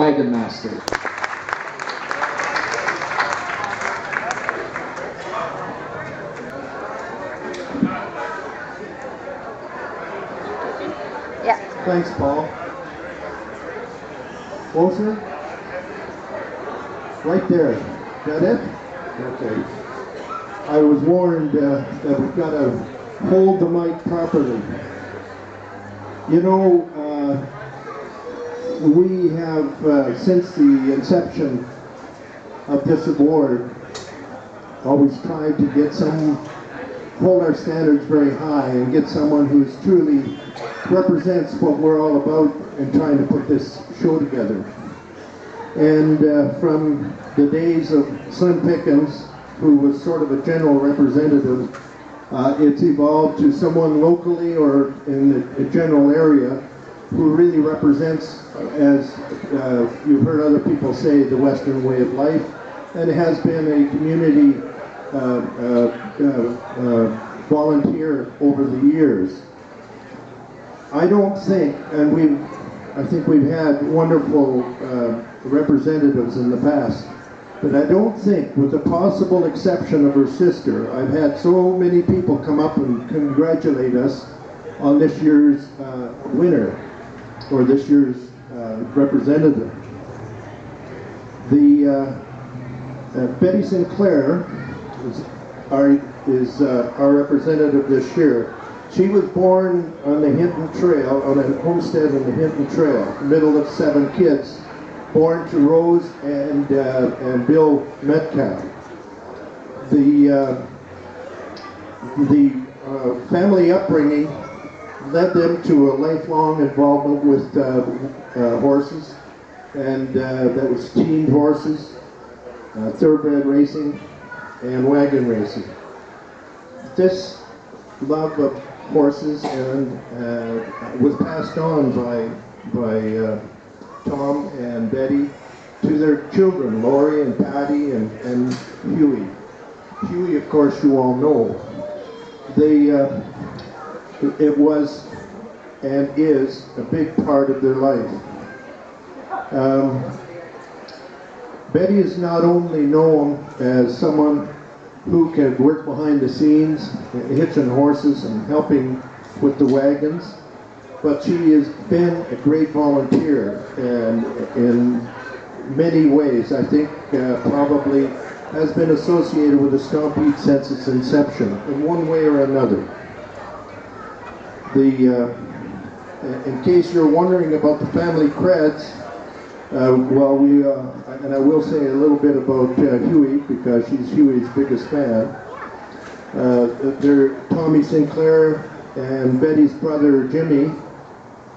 Wagon Master. Yeah. Thanks, Paul. Closer? Right there. Got it? Okay. I was warned that we've got to hold the mic properly. You know, we have, since the inception of this award, always tried to hold our standards very high and get someone who's truly represents what we're all about in trying to put this show together. And from the days of Slim Pickens, who was sort of a general representative, it's evolved to someone locally or in the general area who really represents, as you've heard other people say, the Western way of life, and has been a community volunteer over the years. I don't think, and I think we've had wonderful representatives in the past, but I don't think, with the possible exception of her sister, I've had so many people come up and congratulate us on this year's winner, or this year's representative. Betty Sinclair is our representative this year. She was born on the Hinton Trail, on a homestead on the Hinton Trail, middle of 7 kids, born to Rose and Bill Metcalf. The family upbringing led them to a lifelong involvement with horses, and that was teamed horses, thoroughbred racing, and wagon racing. This love of horses was passed on by Tom and Betty to their children, Lori and Patty and Huey. Huey, of course, you all know. It was and is a big part of their life. Betty is not only known as someone who can work behind the scenes, hitching horses and helping with the wagons, but she has been a great volunteer, and in many ways, I think probably has been associated with the Stampede since its inception, in one way or another. In case you're wondering about the family creds, and I will say a little bit about Huey, because she's Huey's biggest fan. Tommy Sinclair and Betty's brother Jimmy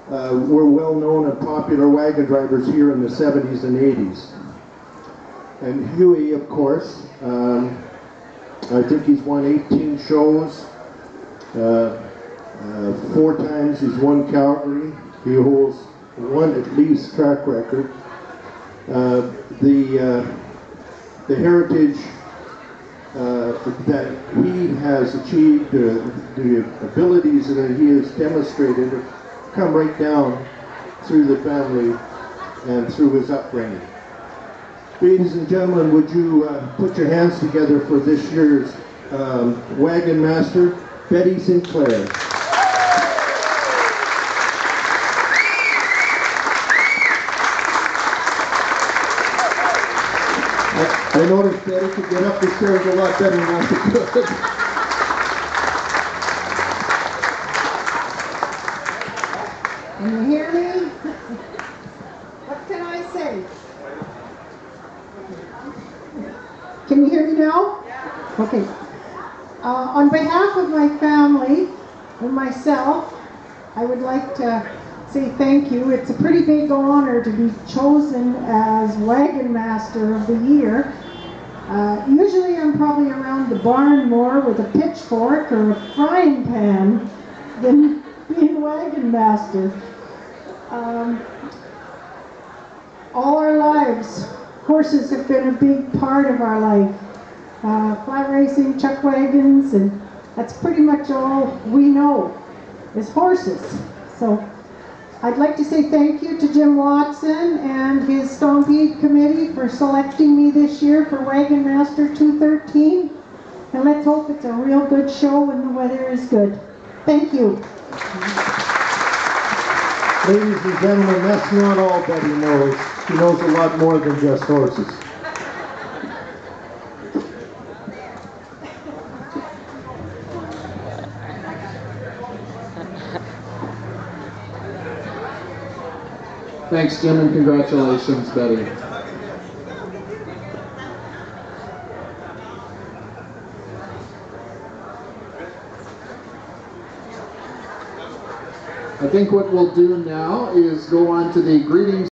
were well-known and popular wagon drivers here in the 70s and 80s. And Huey, of course, I think he's won 18 shows. 4 times he's won Calgary. He holds one at least track record. The heritage that he has achieved, the abilities that he has demonstrated, come right down through the family and through his upbringing. Ladies and gentlemen, would you put your hands together for this year's Wagon Master, Betty Sinclair. I noticed Betty could get up the stairs a lot better than I could. Can you hear me? What can I say? Can you hear me now? Yeah. Okay. On behalf of my family and myself, I would like to say thank you. It's a pretty big honor to be chosen as Wagon Master of the Year. Usually I'm probably around the barn more with a pitchfork or a frying pan than being Wagon Master. All our lives, horses have been a big part of our life. Flat racing, chuck wagons, and that's pretty much all we know is horses. So I'd like to say thank you to Jim Watson and his Stampede Committee for selecting me this year for Wagon Master 213. And let's hope it's a real good show when the weather is good. Thank you. Ladies and gentlemen, that's not all Betty knows. She knows a lot more than just horses. Thanks, Jim, and congratulations, Betty. I think what we'll do now is go on to the greetings